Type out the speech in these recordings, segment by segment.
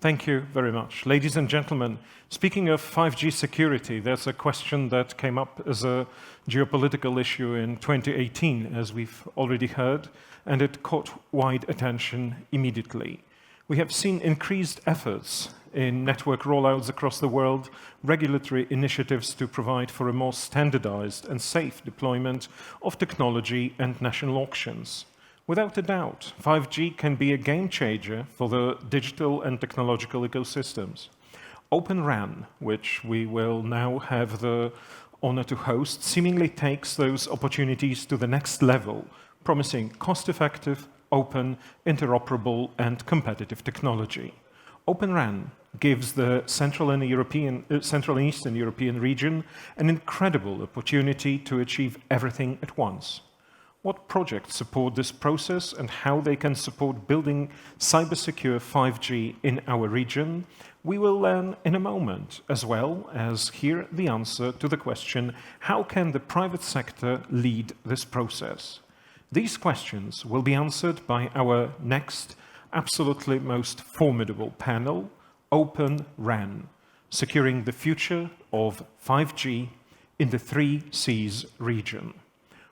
Thank you very much. Ladies and gentlemen, speaking of 5G security, there's a question that came up as a geopolitical issue in 2018, as we've already heard, and it caught wide attention immediately. We have seen increased efforts in network rollouts across the world, regulatory initiatives to provide for a more standardized and safe deployment of technology and national auctions. Without a doubt, 5G can be a game changer for the digital and technological ecosystems. Open RAN, which we will now have the honor to host, seemingly takes those opportunities to the next level, promising cost-effective, open, interoperable, and competitive technology. Open RAN gives the Central and Eastern European region an incredible opportunity to achieve everything at once. What projects support this process and how they can support building cybersecure 5G in our region, we will learn in a moment, as well as hear the answer to the question, how can the private sector lead this process? These questions will be answered by our next, absolutely most formidable panel, Open RAN, securing the future of 5G in the 3Cs region.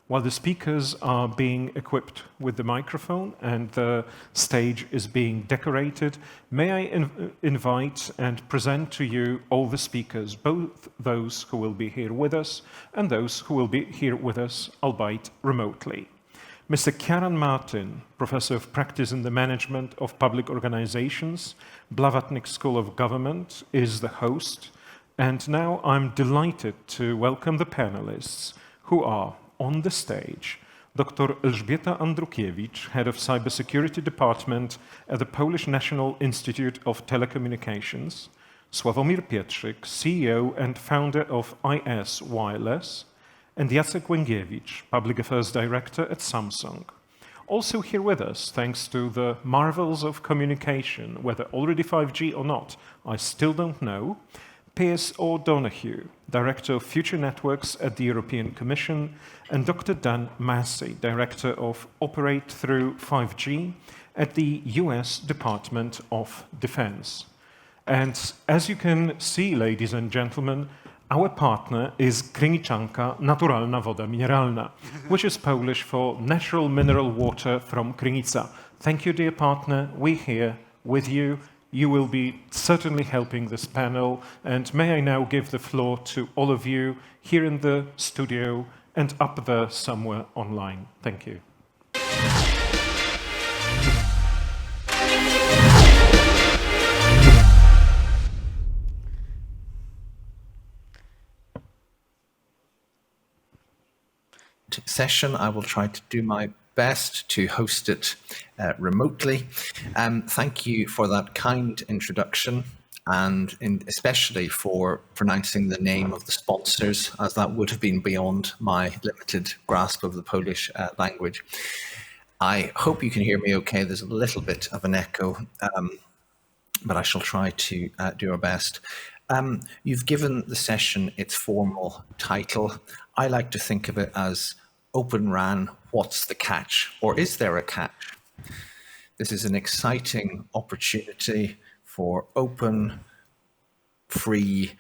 While the speakers are being equipped with the microphone and the stage is being decorated, may I invite and present to you all the speakers, both those who will be here with us and those who will be here with us, albeit remotely. Mr. Ciaran, Professor of Practice in the Management of Public Organizations, Blavatnik School of Government, is the host. And now I'm delighted to welcome the panelists who are on the stage. Dr. Elżbieta Andrukiewicz, Head of Cybersecurity Department at the Polish National Institute of Telecommunications, Sławomir Pietrzyk, CEO and founder of IS Wireless, and Jacek Łęgiewicz, Public Affairs Director at Samsung. Also here with us, thanks to the marvels of communication, whether already 5G or not, I still don't know, Pearse O'Donoghue, Director of Future Networks at the European Commission, and Dr. Dan Massey, Director of Operate Through 5G at the US Department of Defense. And as you can see, ladies and gentlemen, our partner is Kryniczanka Naturalna Woda Mineralna, which is Polish for natural mineral water from Krynica. Thank you, dear partner. We're here with you. You will be certainly helping this panel. And may I now give the floor to all of you here in the studio and up there somewhere online. Thank you. Session. I will try to do my best to host it remotely. Thank you for that kind introduction and especially for pronouncing the name of the sponsors, as that would have been beyond my limited grasp of the Polish language. I hope you can hear me okay. There's a little bit of an echo, but I shall try to do our best. You've given the session its formal title. I like to think of it as Open RAN, what's the catch? Or is there a catch? This is an exciting opportunity for open, free,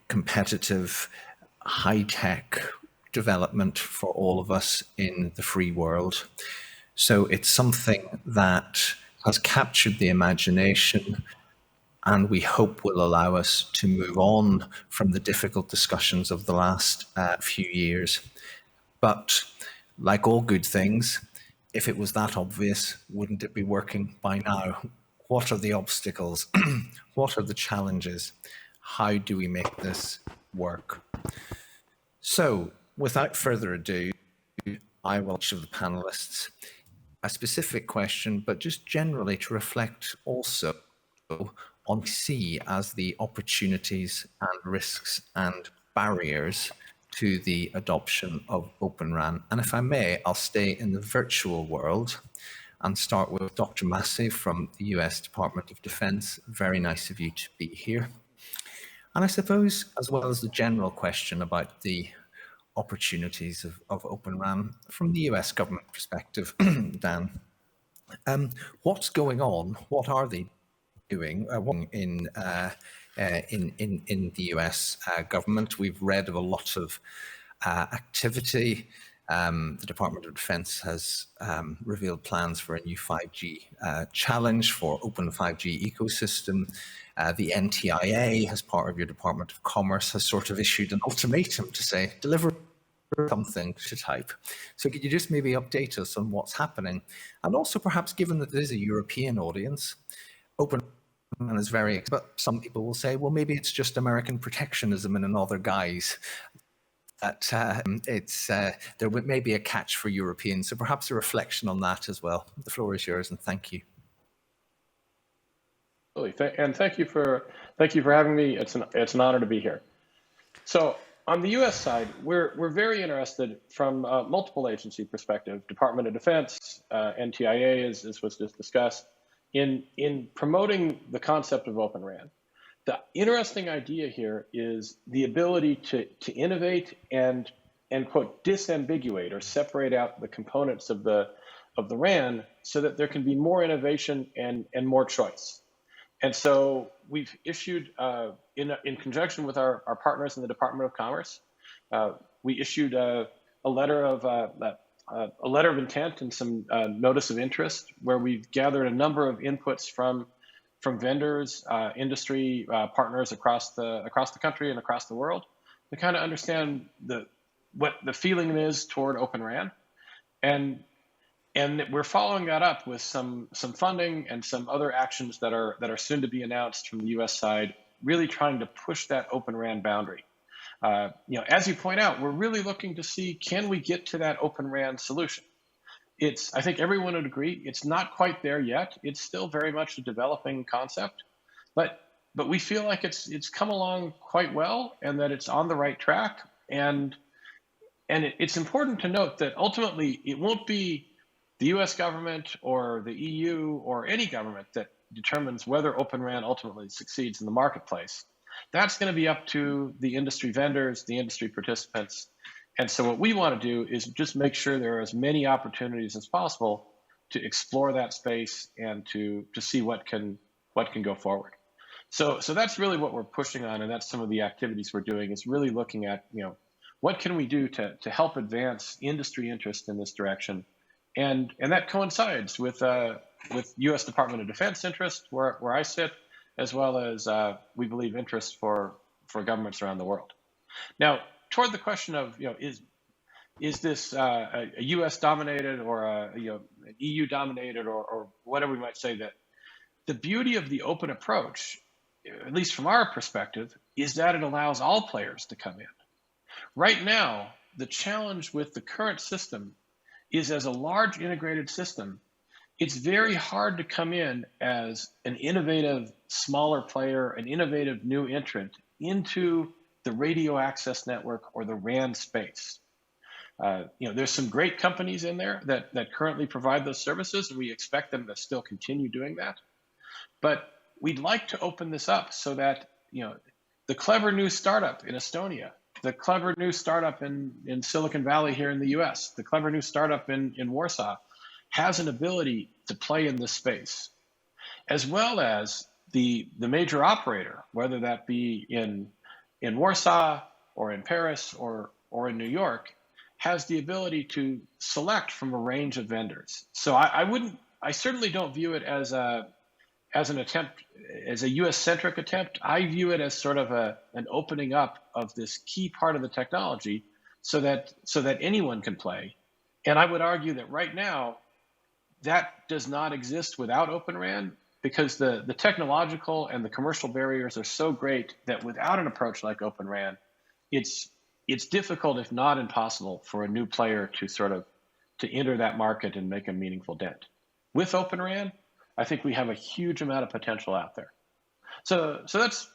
competitive, high-tech development for all of us in the free world. So it's something that has captured the imagination and we hope will allow us to move on from the difficult discussions of the last few years. But like all good things, if it was that obvious, wouldn't it be working by now? What are the obstacles? What are the challenges? How do we make this work? So without further ado, I will ask the panelists a specific question, but just generally to reflect also on C as the opportunities and risks and barriers to the adoption of Open RAN. And if I may, I'll stay in the virtual world and start with Dr. Massey from the US Department of Defense. Very nice of you to be here. And I suppose, as well as the general question about the opportunities of Open RAN from the US government perspective, Dan, what's going on? What are the doing in the US government. We've read of a lot of activity. The Department of Defense has revealed plans for a new 5G challenge for open 5G ecosystem. The NTIA, as part of your Department of Commerce, has sort of issued an ultimatum to say, deliver something to type. So could you just maybe update us on what's happening? And also perhaps, given that it is a European audience, open is very, but some people will say, well, maybe it's just American protectionism in another guise. That there may be a catch for Europeans. So perhaps a reflection on that as well. The floor is yours, and thank you. And thank you for having me. It's an honor to be here. So on the U.S. side, we're very interested from a multiple agency perspective, Department of Defense, NTIA, as was just discussed, in promoting the concept of Open RAN. The interesting idea here is the ability to innovate and quote disambiguate or separate out the components of the RAN so that there can be more innovation and more choice. And so we've issued in conjunction with our partners in the Department of Commerce, we issued a letter of intent and some notice of interest where we've gathered a number of inputs from vendors, industry partners across the country and across the world to kind of understand what the feeling is toward Open RAN, and we're following that up with some funding and some other actions that are soon to be announced from the U.S. side, really trying to push that Open RAN boundary. As you point out, we're really looking to see, can we get to that Open RAN solution? I think everyone would agree, it's not quite there yet. It's still very much a developing concept, but we feel like it's come along quite well and that it's on the right track. And it's important to note that ultimately it won't be the US government or the EU or any government that determines whether Open RAN ultimately succeeds in the marketplace. That's going to be up to the industry vendors, the industry participants. And so what we want to do is just make sure there are as many opportunities as possible to explore that space and to see what can go forward. So that's really what we're pushing on, and that's some of the activities we're doing, is really looking at, what can we do to help advance industry interest in this direction. And that coincides with U.S. Department of Defense interest, where I sit, as well as we believe interest for governments around the world. Now, toward the question of, is this a U.S. dominated or an EU dominated or whatever we might say, that the beauty of the open approach, at least from our perspective, is that it allows all players to come in. Right now, the challenge with the current system is, as a large integrated system, it's very hard to come in as an innovative smaller player, an innovative new entrant into the radio access network or the RAN space. There's some great companies in there that currently provide those services, and we expect them to still continue doing that. But we'd like to open this up so that the clever new startup in Estonia, the clever new startup in Silicon Valley here in the US, the clever new startup in Warsaw has an ability to play in this space, as well as the major operator, whether that be in Warsaw or in Paris or in New York, has the ability to select from a range of vendors. So I certainly don't view it as an attempt, as a US-centric attempt. I view it as sort of an opening up of this key part of the technology so that anyone can play. And I would argue that right now, that does not exist without Open RAN, because the technological and the commercial barriers are so great that without an approach like Open RAN, it's difficult, if not impossible, for a new player to enter that market and make a meaningful dent. With Open RAN, I think we have a huge amount of potential out there. So that's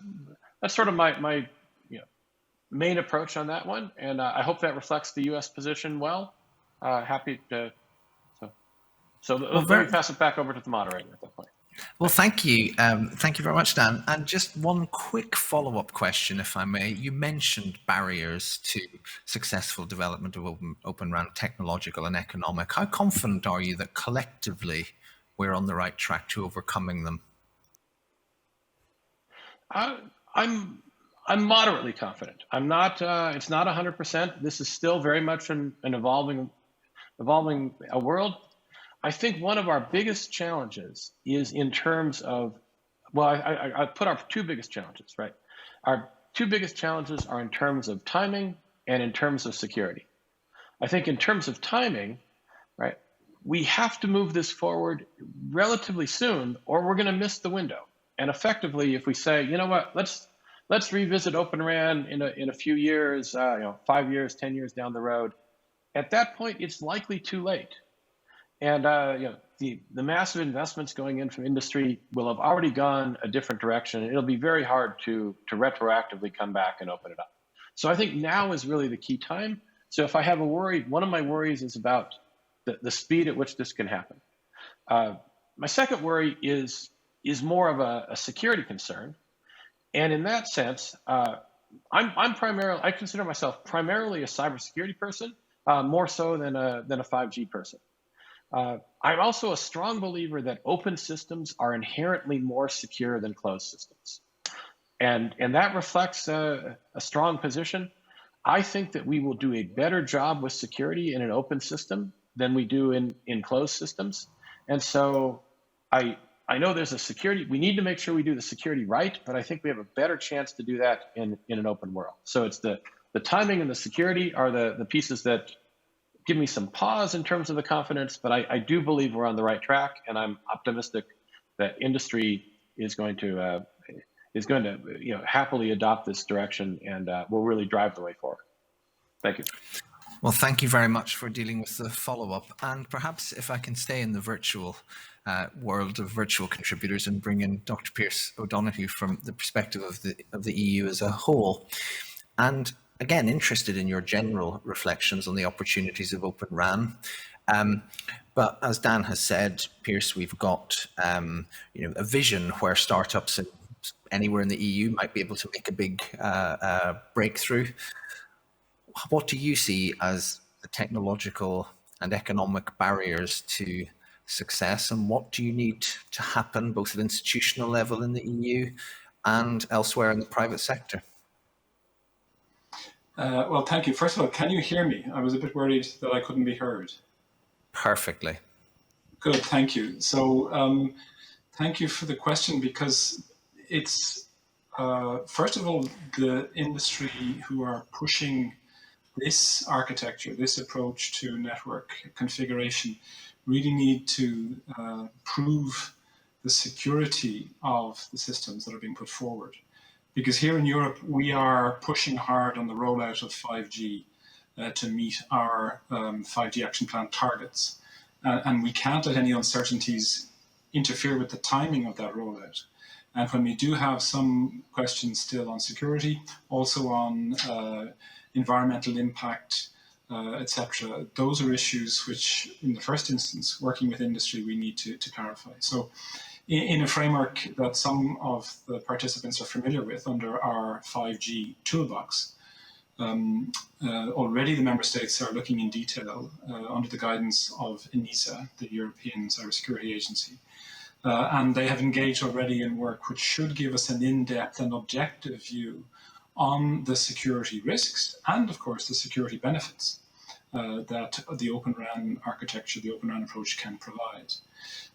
sort of my main approach on that one, and I hope that reflects the U.S. position well. Happy to. So let me pass it back over to the moderator at that point. Well, thank you. Thank you very much, Dan. And just one quick follow-up question, if I may. You mentioned barriers to successful development of Open RAN, technological and economic. How confident are you that collectively we're on the right track to overcoming them? I'm I'm moderately confident. I'm not. It's not 100%. This is still very much an evolving a world. I think one of our biggest challenges is in terms of, well, I put our two biggest challenges, right? Our two biggest challenges are in terms of timing and in terms of security. I think in terms of timing, right, we have to move this forward relatively soon or we're going to miss the window. And effectively, if we say, you know what, let's revisit Open RAN in a few years, 5 years, 10 years down the road, at that point, it's likely too late. And the massive investments going in from industry will have already gone a different direction. It'll be very hard to retroactively come back and open it up. So I think now is really the key time. So if I have a worry, one of my worries is about the speed at which this can happen. My second worry is more of a security concern. And in that sense, I consider myself primarily a cybersecurity person, more so than a 5G person. I'm also a strong believer that open systems are inherently more secure than closed systems. And that reflects a strong position. I think that we will do a better job with security in an open system than we do in closed systems. And so I know there's a security, we need to make sure we do the security right, but I think we have a better chance to do that in an open world. So it's the timing and the security are the pieces that give me some pause in terms of the confidence, but I do believe we're on the right track, and I'm optimistic that industry is going to happily adopt this direction and will really drive the way forward. Thank you. Well, thank you very much for dealing with the follow-up. And perhaps if I can stay in the virtual world of virtual contributors and bring in Dr. Pearse O'Donoghue from the perspective of the EU as a whole. And again, interested in your general reflections on the opportunities of Open RAN. But as Dan has said, Pearse, we've got a vision where startups anywhere in the EU might be able to make a big breakthrough. What do you see as the technological and economic barriers to success, and what do you need to happen both at institutional level in the EU and elsewhere in the private sector? Well, thank you. First of all, can you hear me? I was a bit worried that I couldn't be heard. Perfectly. Good, thank you. So thank you for the question, because it's, first of all, the industry who are pushing this architecture, this approach to network configuration, really need to prove the security of the systems that are being put forward. Because here in Europe, we are pushing hard on the rollout of 5G to meet our 5G action plan targets. And we can't let any uncertainties interfere with the timing of that rollout. And when we do have some questions still on security, also on environmental impact, etc., those are issues which, in the first instance, working with industry, we need to clarify. So in a framework that some of the participants are familiar with under our 5G toolbox, already the member states are looking in detail under the guidance of ENISA, the European Cybersecurity Agency. And they have engaged already in work which should give us an in-depth and objective view on the security risks and, of course, the security benefits that the Open RAN architecture, the Open RAN approach can provide.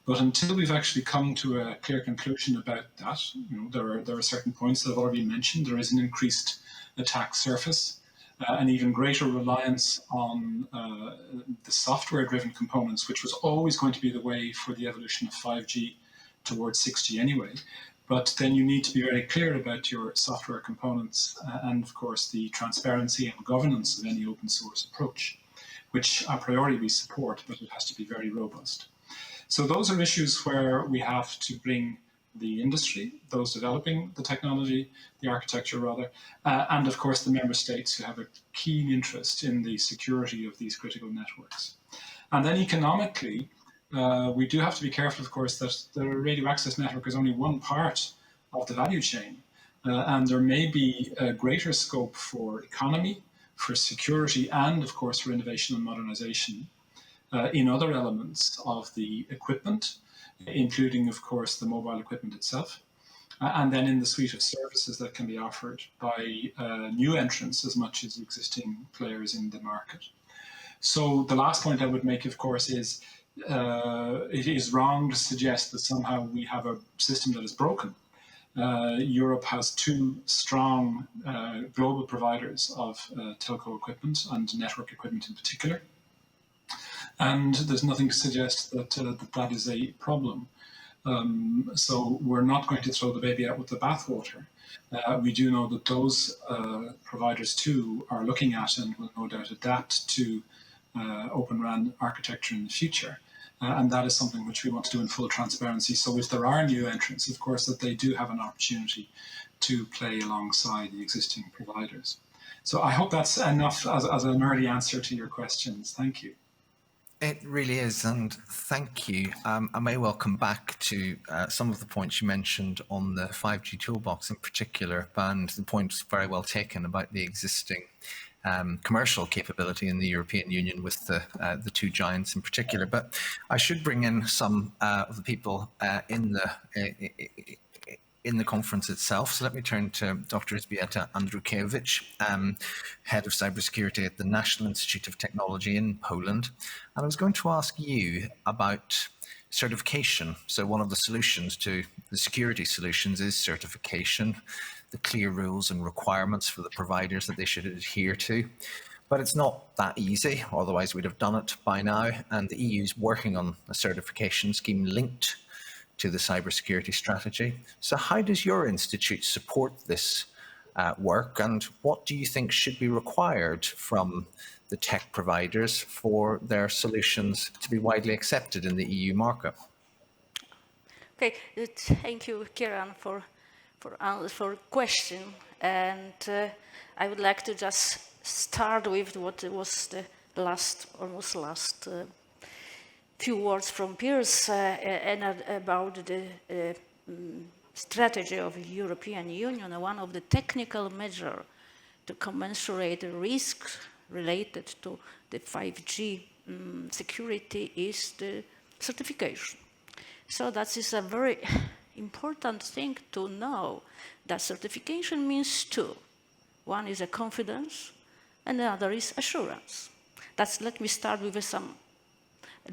But until we've actually come to a clear conclusion about that, there are certain points that have already been mentioned. There is an increased attack surface, an even greater reliance on the software-driven components, which was always going to be the way for the evolution of 5G towards 6G anyway. But then you need to be very clear about your software components and, of course, the transparency and governance of any open source approach, which a priori we support, but it has to be very robust. So those are issues where we have to bring the industry, those developing the technology, the architecture rather, and of course the member states who have a keen interest in the security of these critical networks. And then economically, we do have to be careful, of course, that the radio access network is only one part of the value chain. And there may be a greater scope for economy, for security, and of course for innovation and modernization in other elements of the equipment, including, of course, the mobile equipment itself, and then in the suite of services that can be offered by new entrants as much as existing players in the market. So the last point I would make, of course, is it is wrong to suggest that somehow we have a system that is broken. Europe has two strong global providers of telco equipment and network equipment in particular. And there's nothing to suggest that that is a problem. So we're not going to throw the baby out with the bathwater. We do know that those providers too are looking at and will no doubt adapt to Open RAN architecture in the future. And that is something which we want to do in full transparency. So if there are new entrants, of course, that they do have an opportunity to play alongside the existing providers. So I hope that's enough as an early answer to your questions. Thank you. It really is, and thank you. I may well come back to some of the points you mentioned on the 5G toolbox in particular, and the point's very well taken about the existing commercial capability in the European Union with the two giants in particular. But I should bring in some of the people in the conference itself. So let me turn to Dr. Elżbieta Andrukiewicz, Head of Cybersecurity at the National Institute of Technology in Poland. And I was going to ask you about certification. So one of the solutions to the security solutions is certification, the clear rules and requirements for the providers that they should adhere to. But it's not that easy, otherwise we'd have done it by now. And the EU is working on a certification scheme linked to the cybersecurity strategy. So how does your institute support this work, and what do you think should be required from the tech providers for their solutions to be widely accepted in the EU market? Okay, thank you, Ciaran, for question. And I would like to just start with what was the last few words from Pearse and about the strategy of the European Union. One of the technical measures to commensurate the risks related to the 5G security is the certification. So that is a very important thing to know, that certification means two. One is a confidence and the other is assurance. Let me start with some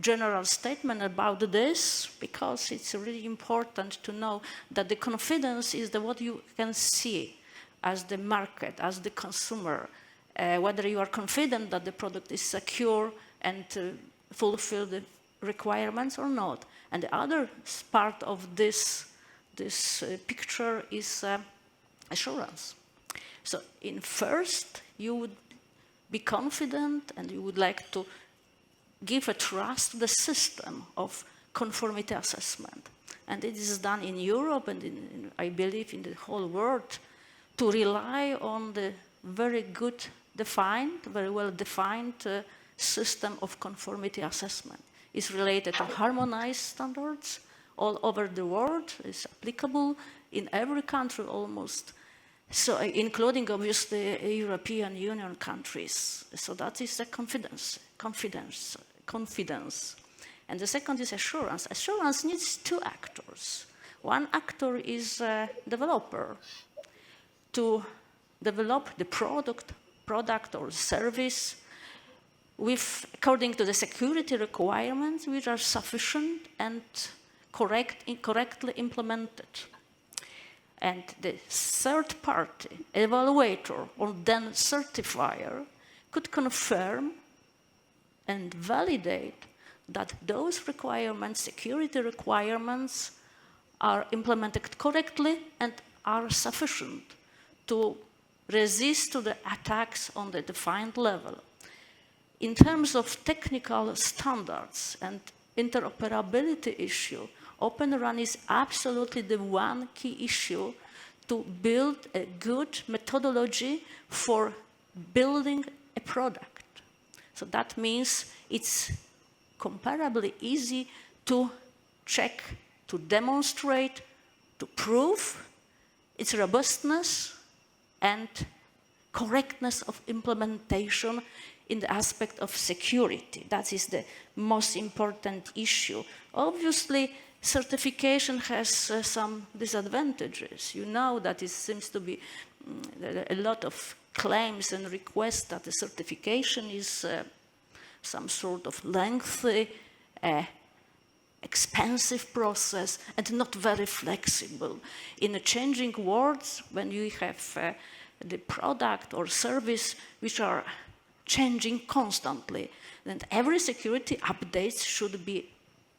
general statement about this, because it's really important to know that the confidence is what you can see as the market, as the consumer, whether you are confident that the product is secure and fulfill the requirements or not. And the other part of this picture is assurance. So first, you would be confident and you would like to give a trust to the system of conformity assessment. And it is done in Europe and I believe in the whole world, to rely on the very well defined system of conformity assessment. It's related to harmonized standards all over the world. It's applicable in every country almost, so including obviously European Union countries. So that is the confidence. And the second is assurance. Assurance needs two actors. One actor is a developer to develop the product or service according to the security requirements which are sufficient and correctly implemented. And the third party, evaluator or then certifier, could confirm and validate that those requirements, security requirements, are implemented correctly and are sufficient to resist to the attacks on the defined level. In terms of technical standards and interoperability issue, Open RAN is absolutely the one key issue to build a good methodology for building a product. So that means it's comparably easy to check, to demonstrate, to prove its robustness and correctness of implementation in the aspect of security. That is the most important issue. Obviously, certification has some disadvantages. You know that it seems to be a lot of claims and requests that the certification is some sort of lengthy, expensive process and not very flexible. In a changing world, when you have the product or service which are changing constantly, then every security update should be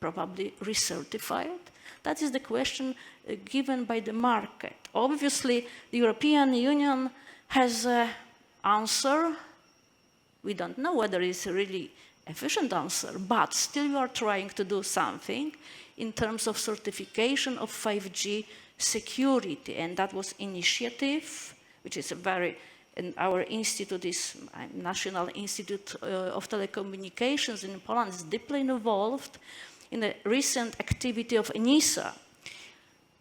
probably recertified. That is the question given by the market. Obviously, the European Union has an answer. We don't know whether it's a really efficient answer, but still we are trying to do something in terms of certification of 5G security. And that was initiative, which is a very, and our institute is National Institute of Telecommunications in Poland, is deeply involved in a recent activity of ENISA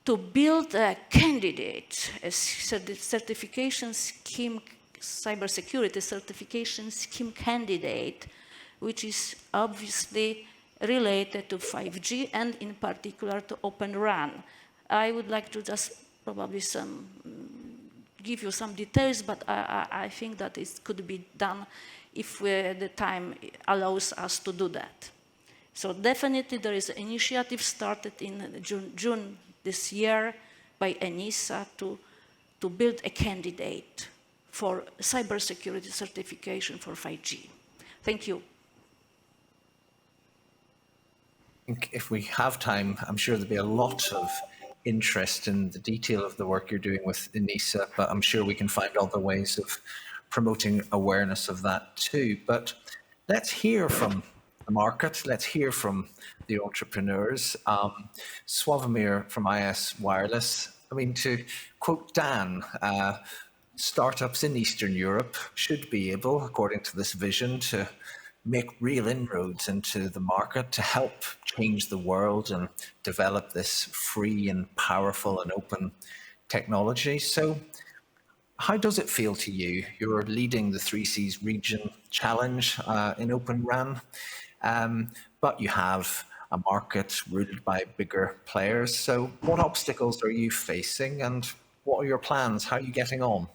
to build a candidate, a certification scheme, cybersecurity certification scheme candidate, which is obviously related to 5G and in particular to Open RAN. I would like to just probably give you some details, but I think that it could be done if the time allows us to do that. So definitely there is an initiative started in June this year by ENISA to build a candidate for cybersecurity certification for 5G. Thank you. If we have time, I'm sure there'll be a lot of interest in the detail of the work you're doing with ENISA, but I'm sure we can find other ways of promoting awareness of that too. But let's hear from the market. Let's hear from the entrepreneurs. Sławomir from IS Wireless. I mean, to quote Dan, startups in Eastern Europe should be able, according to this vision, to make real inroads into the market to help change the world and develop this free and powerful and open technology. So how does it feel to you? You're leading the 3Cs region challenge in Open RAN, but you have a market ruled by bigger players. So what obstacles are you facing and what are your plans? How are you getting on?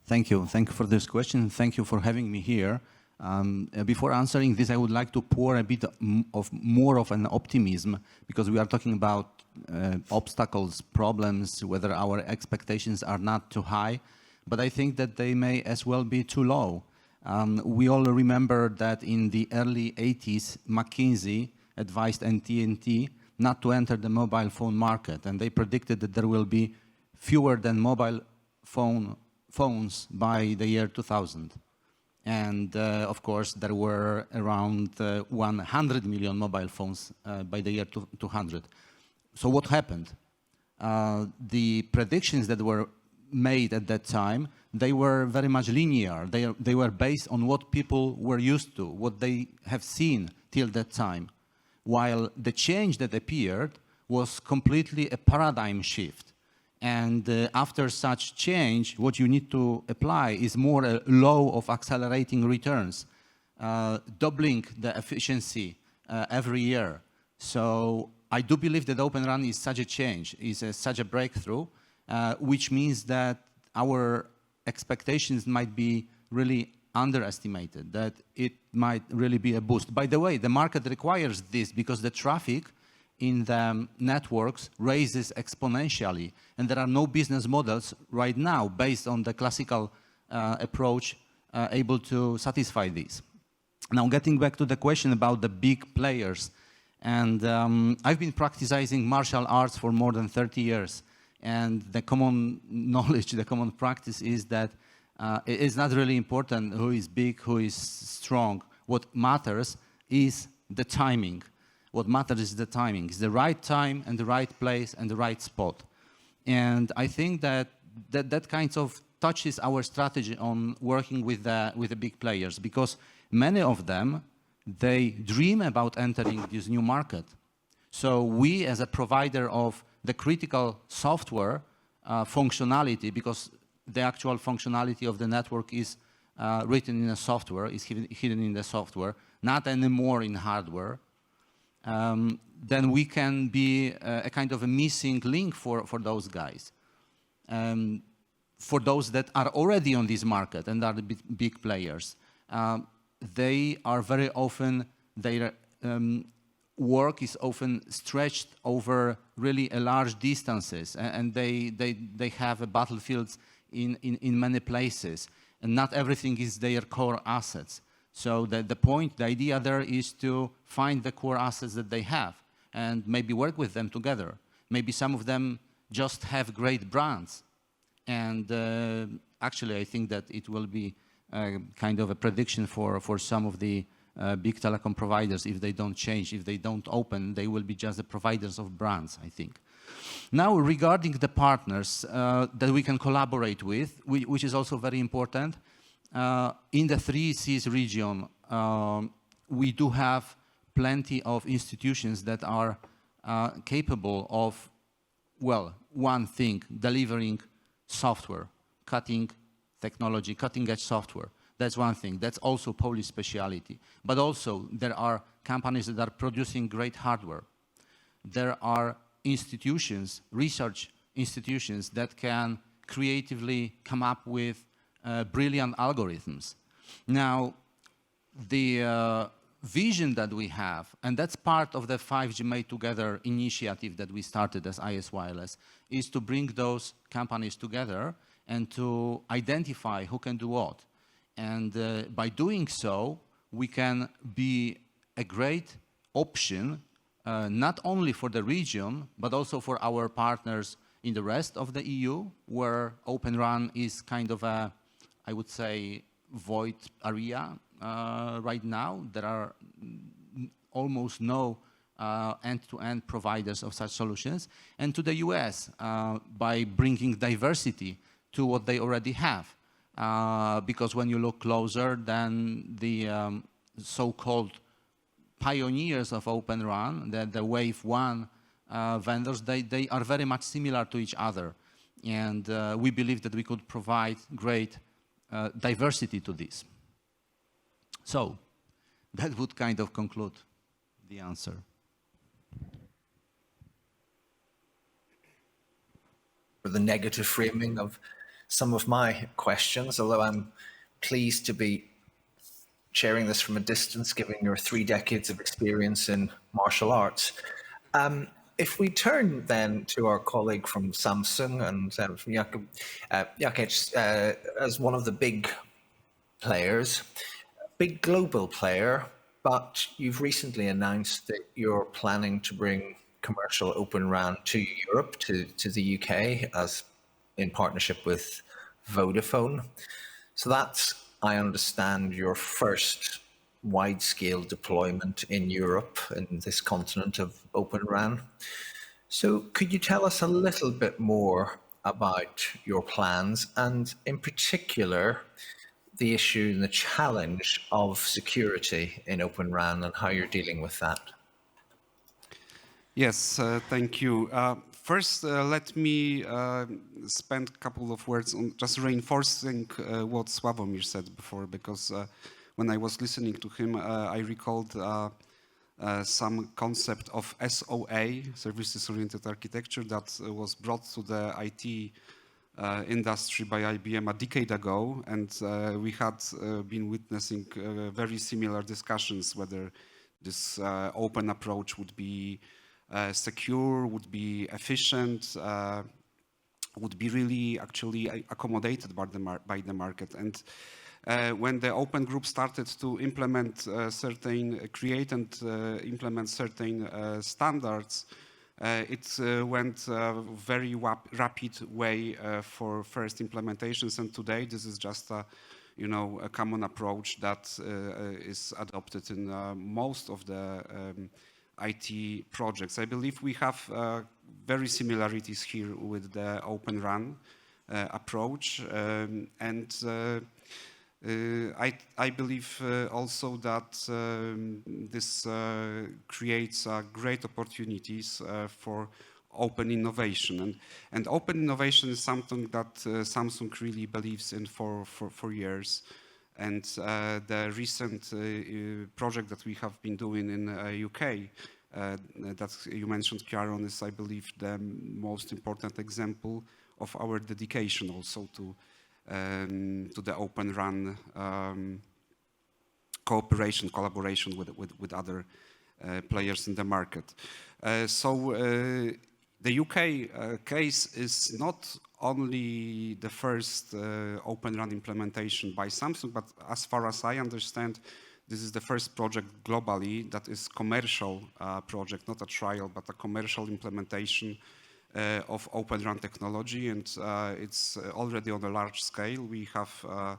Thank you. Thank you for this question. Thank you for having me here. Before answering this, I would like to pour a bit more of an optimism, because we are talking about obstacles, problems, whether our expectations are not too high, but I think that they may as well be too low. We all remember that in the early 80s, McKinsey advised AT&T not to enter the mobile phone market, and they predicted that there will be fewer than mobile phones by the year 2000. And of course, there were around 100 million mobile phones by the year 200. So what happened? The predictions that were made at that time, they were very much linear. They were based on what people were used to, what they have seen till that time. While the change that appeared was completely a paradigm shift. And after such change, what you need to apply is more a law of accelerating returns, doubling the efficiency every year. So I do believe that Open RAN is such a change, is such a breakthrough, which means that our expectations might be really underestimated, that it might really be a boost. By the way, the market requires this because the traffic in the networks raises exponentially, and there are no business models right now based on the classical approach able to satisfy this. Now, getting back to the question about the big players, and I've been practicing martial arts for more than 30 years, and the common knowledge, the common practice is that it is not really important who is big, who is strong. What matters is the timing. What matters is the timing. It's the right time and the right place and the right spot. And I think that kind of touches our strategy on working with the big players, because many of them, they dream about entering this new market. So we, as a provider of the critical software functionality, because the actual functionality of the network is written in the software, is hidden in the software, not anymore in hardware, then we can be a kind of a missing link for those guys. For those that are already on this market and are the big players, they are very often, their work is often stretched over really large distances, and they have battlefields in many places, and not everything is their core assets. So the idea there is to find the core assets that they have and maybe work with them together. Maybe some of them just have great brands. And actually, I think that it will be kind of a prediction for some of the big telecom providers. If they don't change, if they don't open, they will be just the providers of brands, I think. Now, regarding the partners that we can collaborate with, which is also very important, in the 3Cs region, we do have plenty of institutions that are capable of, well, one thing, delivering software, cutting technology, cutting-edge software. That's one thing. That's also Polish speciality. But also, there are companies that are producing great hardware. There are institutions, research institutions, that can creatively come up with brilliant algorithms. Now, the vision that we have, and that's part of the 5G Made Together initiative that we started as IS Wireless, is to bring those companies together and to identify who can do what. And by doing so, we can be a great option, not only for the region, but also for our partners in the rest of the EU, where Open RAN is kind of a, I would say, void area right now. There are almost no end-to-end providers of such solutions. And to the US, by bringing diversity to what they already have. Because when you look closer, then the so-called pioneers of Open RAN, the Wave 1 vendors, they are very much similar to each other. And we believe that we could provide great diversity to this. So that would kind of conclude the answer. For the negative framing of some of my questions, although I'm pleased to be sharing this from a distance, given your 3 decades of experience in martial arts. If we turn then to our colleague from Samsung and Jacek, as one of the big players, big global player, but you've recently announced that you're planning to bring commercial Open RAN to Europe, to the UK, as in partnership with Vodafone. So that's, I understand, your first wide-scale deployment in Europe, in this continent of Open RAN. So could you tell us a little bit more about your plans, and in particular, the issue and the challenge of security in Open RAN and how you're dealing with that? Yes, thank you. First, let me spend a couple of words on just reinforcing what Sławomir said before, because when I was listening to him, I recalled some concept of SOA, Services-Oriented Architecture, that was brought to the IT industry by IBM a decade ago, and we had been witnessing very similar discussions whether this open approach would be secure, would be efficient, would be really actually accommodated by the market. And when the Open Group started to implement create and implement certain standards, it went a very rapid way for first implementations. And today, this is just a common approach that is adopted in most of the IT projects. I believe we have very similarities here with the Open RAN approach, and I believe also that this creates great opportunities for open innovation, and open innovation is something that Samsung really believes in for years. And the recent project that we have been doing in UK that you mentioned, Ciaran, is, I believe, the most important example of our dedication also to the Open RAN collaboration with other players in the market. So the UK case is not only the first Open RAN implementation by Samsung, but as far as I understand, this is the first project globally that is commercial project, not a trial, but a commercial implementation of Open RAN technology, and it's already on a large scale. We have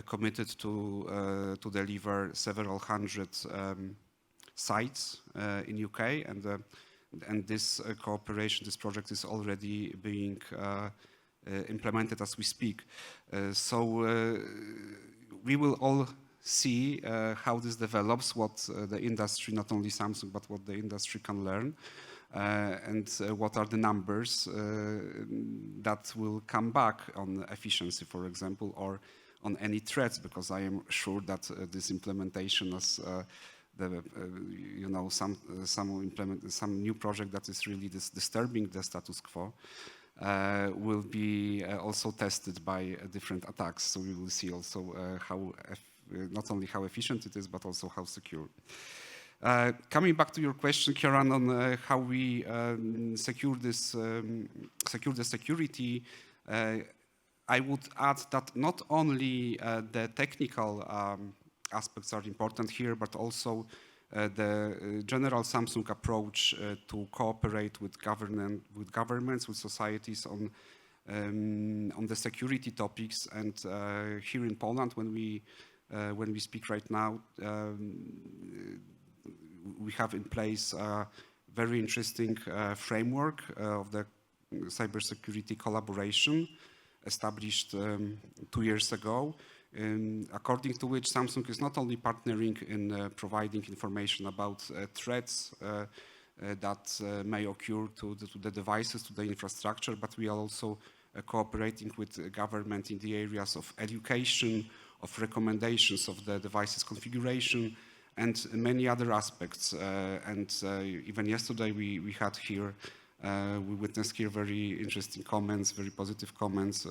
committed to deliver several hundred sites in UK, and this cooperation, this project is already being implemented as we speak. So we will all see how this develops, what the industry, not only Samsung, but what the industry can learn, and what are the numbers that will come back on efficiency, for example, or on any threats, because I am sure that this implementation as some new project that is really disturbing the status quo will be also tested by different attacks. So we will see also how not only how efficient it is, but also how secure. Coming back to your question, Ciaran, on how we secure the security, I would add that not only the technical aspects are important here, but also the general Samsung approach to cooperate with governments, with societies on the security topics. And here in Poland, when we speak right now, we have in place a very interesting framework of the cybersecurity collaboration established 2 years ago, according to which Samsung is not only partnering in providing information about threats that may occur to the devices, to the infrastructure, but we are also cooperating with government in the areas of education, of recommendations of the device's configuration, and many other aspects. And even yesterday we had here, we witnessed here very interesting comments, very positive comments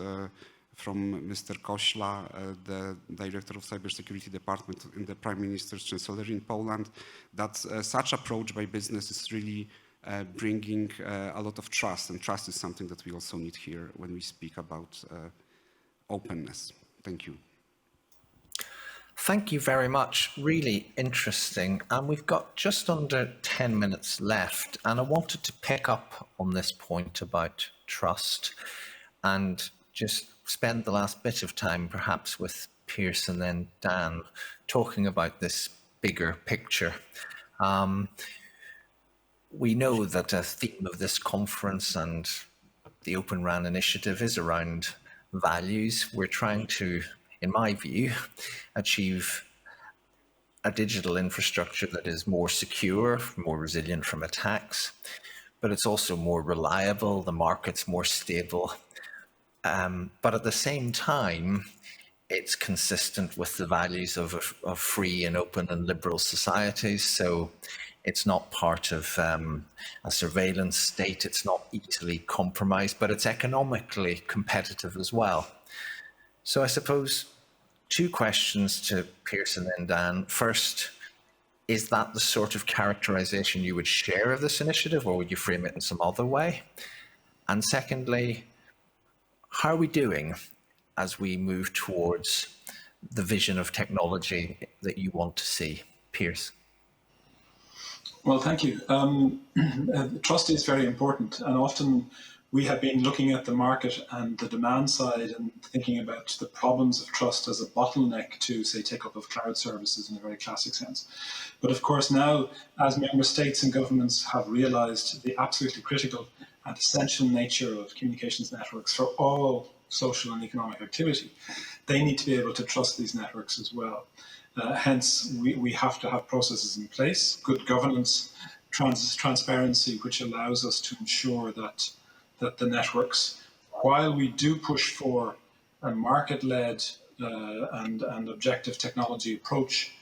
from Mr. Kośla, the Director of Cybersecurity Department in the Prime Minister's Chancellery in Poland, that such approach by business is really bringing a lot of trust, and trust is something that we also need here when we speak about openness. Thank you. Thank you very much. Really interesting. And we've got just under 10 minutes left. And I wanted to pick up on this point about trust and just spend the last bit of time perhaps with Pearse and then Dan talking about this bigger picture. We know that a theme of this conference and the Open RAN initiative is around values. We're trying to, in my view, achieve a digital infrastructure that is more secure, more resilient from attacks, but it's also more reliable, the market's more stable. But at the same time, it's consistent with the values of free and open and liberal societies. So it's not part of a surveillance state, it's not easily compromised, but it's economically competitive as well. So I suppose 2 questions to Pearse and then Dan. First, is that the sort of characterization you would share of this initiative, or would you frame it in some other way? And secondly, how are we doing as we move towards the vision of technology that you want to see? Pearse. Well, thank you. Trust is very important, and often we have been looking at the market and the demand side and thinking about the problems of trust as a bottleneck to, say, take-up of cloud services in a very classic sense. But of course now, as member states and governments have realized the absolutely critical and essential nature of communications networks for all social and economic activity, they need to be able to trust these networks as well. Hence, we have to have processes in place, good governance, transparency, which allows us to ensure that the networks, while we do push for a market-led, and objective technology approach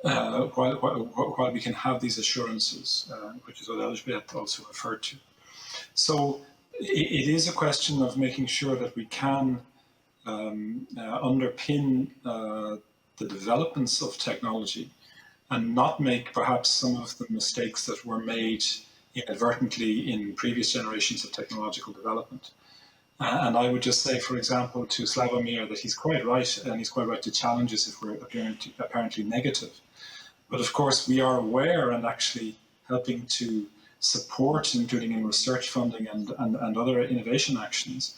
while we can have these assurances, which is what Elżbieta also referred to. So it is a question of making sure that we can underpin the developments of technology and not make perhaps some of the mistakes that were made inadvertently in previous generations of technological development. And I would just say, for example, to Sławomir that he's quite right, and he's quite right to challenge us if we're apparently negative. But of course, we are aware and actually helping to support, including in research funding and other innovation actions,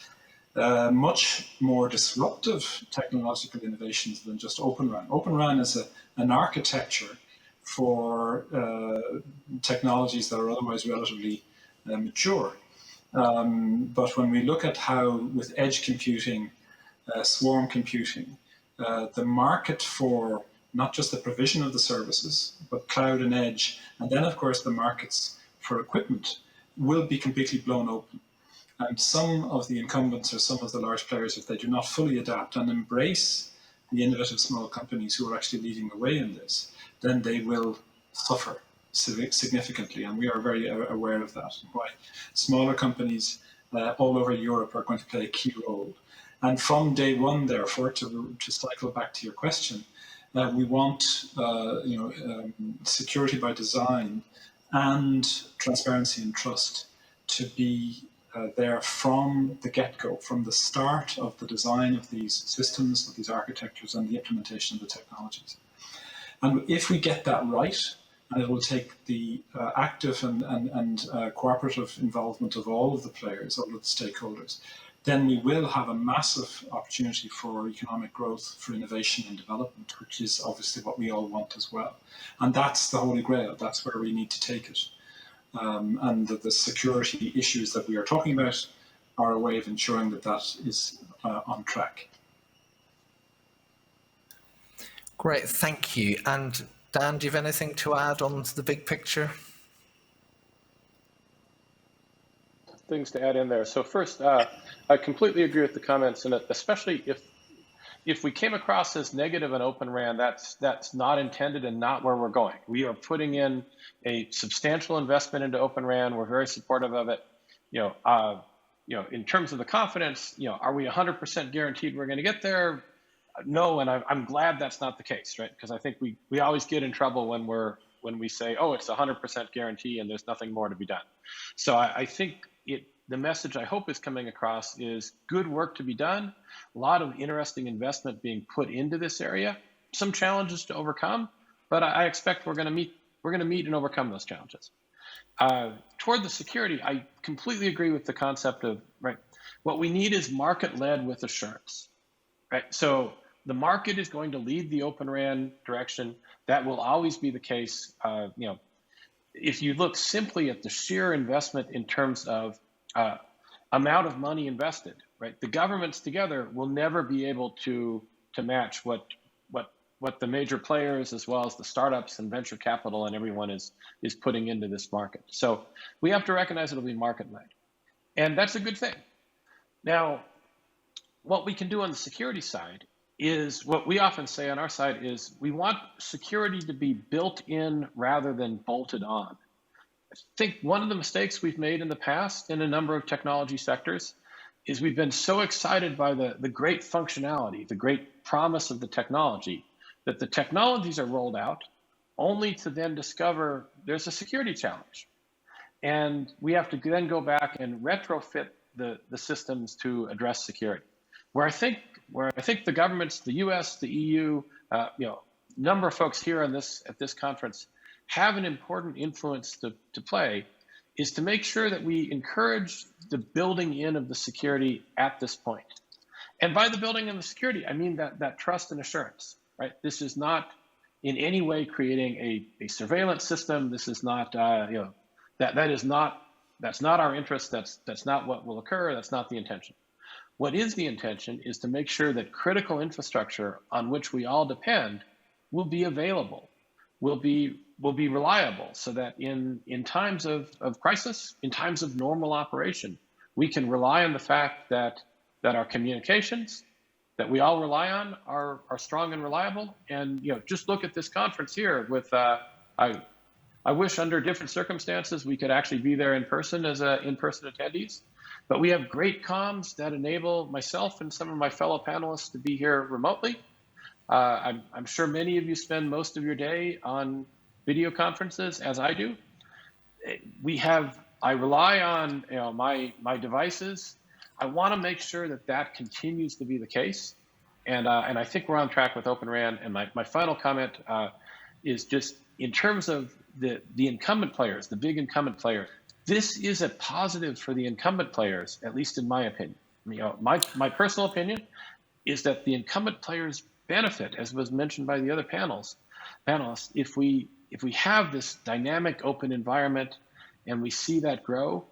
much more disruptive technological innovations than just Open RAN. Open RAN is an architecture for technologies that are otherwise relatively mature. But when we look at how, with edge computing, swarm computing, the market for not just the provision of the services, but cloud and edge, and then of course the markets for equipment will be completely blown open. And some of the incumbents or some of the large players, if they do not fully adapt and embrace the innovative small companies who are actually leading the way in this, then they will suffer significantly. And we are very aware of that, and why smaller companies all over Europe are going to play a key role. And from day one, therefore, to cycle back to your question, we want security by design and transparency and trust to be there from the get-go, from the start of the design of these systems, of these architectures, and the implementation of the technologies. And if we get that right, and it will take the active and cooperative involvement of all of the players, all of the stakeholders, then we will have a massive opportunity for economic growth, for innovation and development, which is obviously what we all want as well. And that's the Holy Grail. That's where we need to take it. And the security issues that we are talking about are a way of ensuring that that is on track. Great, thank you. And Dan, do you have anything to add on to the big picture? Things to add in there. So first, I completely agree with the comments, and especially if we came across as negative on Open RAN, that's not intended and not where we're going. We are putting in a substantial investment into Open RAN. We're very supportive of it. In terms of the confidence, are we 100% guaranteed we're going to get there? No, and I'm glad that's not the case, right? Because I think we always get in trouble when we say, oh, it's 100% guarantee and there's nothing more to be done. So I think the message I hope is coming across is good work to be done, a lot of interesting investment being put into this area, some challenges to overcome, but I expect we're going to meet and overcome those challenges. Toward the security, I completely agree with the concept of, right, what we need is market-led with assurance, right? So the market is going to lead the Open RAN direction. That will always be the case. If you look simply at the sheer investment in terms of amount of money invested, right? The governments together will never be able to match what the major players as well as the startups and venture capital and everyone is putting into this market. So we have to recognize it'll be market-led, and that's a good thing. Now, what we can do on the security side is what we often say on our side is we want security to be built in rather than bolted on. I think one of the mistakes we've made in the past in a number of technology sectors is we've been so excited by the great functionality, the great promise of the technology, that the technologies are rolled out only to then discover there's a security challenge. And we have to then go back and retrofit the systems to address security. Where I think the governments, the US, the EU, number of folks here at this conference have an important influence to play, is to make sure that we encourage the building in of the security at this point. And by the building in the security, I mean that trust and assurance, right? This is not in any way creating a surveillance system. This is not, that's not our interest. That's not what will occur. That's not the intention. What is the intention is to make sure that critical infrastructure on which we all depend will be available, will be reliable, so that in times of crisis, in times of normal operation, we can rely on the fact that our communications, that we all rely on are strong and reliable. And just look at this conference here. With I wish under different circumstances we could actually be there in person as in-person attendees. But we have great comms that enable myself and some of my fellow panelists to be here remotely. I'm sure many of you spend most of your day on video conferences, as I do. I rely on my devices. I want to make sure that continues to be the case, and I think we're on track with Open RAN. And my final comment is just in terms of the incumbent players, the big incumbent players. This is a positive for the incumbent players, at least in my opinion. My personal opinion is that the incumbent players benefit, as was mentioned by the other panelists, if we have this dynamic open environment and we see that grow.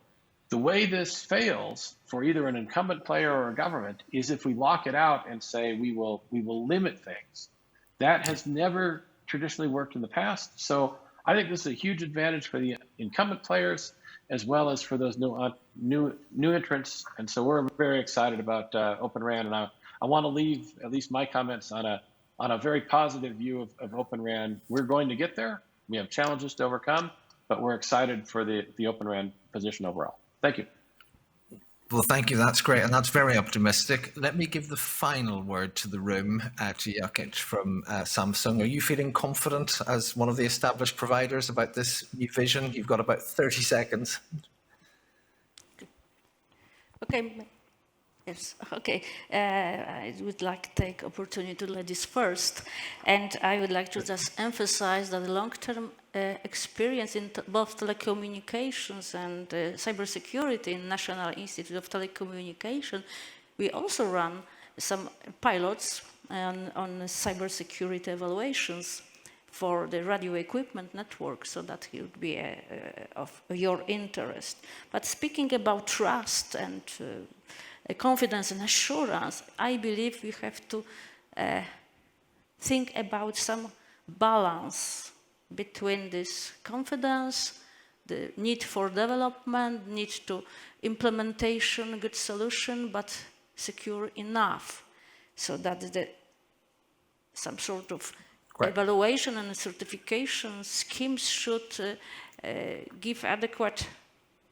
The way this fails for either an incumbent player or a government is if we lock it out and say we will limit things. That has never traditionally worked in the past. So I think this is a huge advantage for the incumbent players as well as for those new entrants. And so we're very excited about Open RAN, and I want to leave at least my comments on a very positive view of Open RAN. We're going to get there. We have challenges to overcome, but we're excited for the Open RAN position overall. Thank you. Well, thank you. That's great. And that's very optimistic. Let me give the final word to the room to Jacek from Samsung. Are you feeling confident as one of the established providers about this new vision? You've got about 30 seconds. Okay. Yes, okay. I would like to take opportunity to ladies first, and I would like to just emphasize that the long-term experience in both telecommunications and cybersecurity in National Institute of Telecommunications, we also run some pilots on cybersecurity evaluations for the radio equipment network, so that would be of your interest. But speaking about trust and confidence and assurance, I believe we have to think about some balance between this confidence, the need for development, need to implementation, good solution, but secure enough, so that some sort of evaluation and certification schemes should give adequate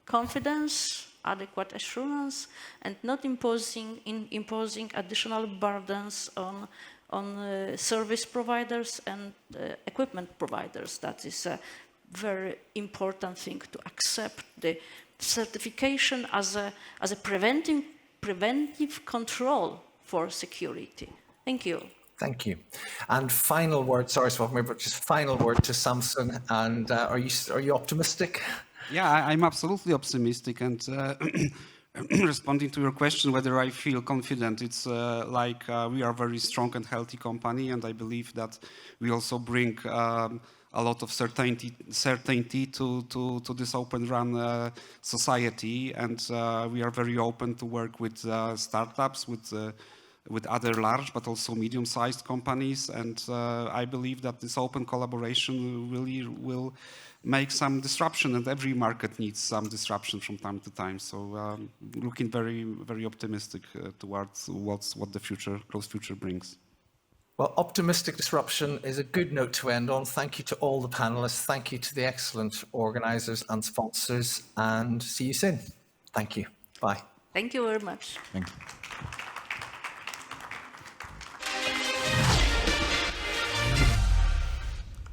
confidence, adequate assurance, and not imposing additional burdens on service providers and equipment providers. That is a very important thing, to accept the certification as a preventive control for security. Thank you. Thank you. And final word, sorry, Sławomir, but just final word to Samsung. And are you optimistic? Yeah, I'm absolutely optimistic, and responding to your question whether I feel confident, it's like we are a very strong and healthy company, and I believe that we also bring a lot of certainty to this Open RAN society, and we are very open to work with startups, with other large but also medium-sized companies, and I believe that this open collaboration really will make some disruption, and every market needs some disruption from time to time. So looking very, very optimistic towards what the close future brings. Well, optimistic disruption is a good note to end on. Thank you to all the panelists. Thank you to the excellent organizers and sponsors, and see you soon. Thank you. Bye. Thank you very much. Thank you.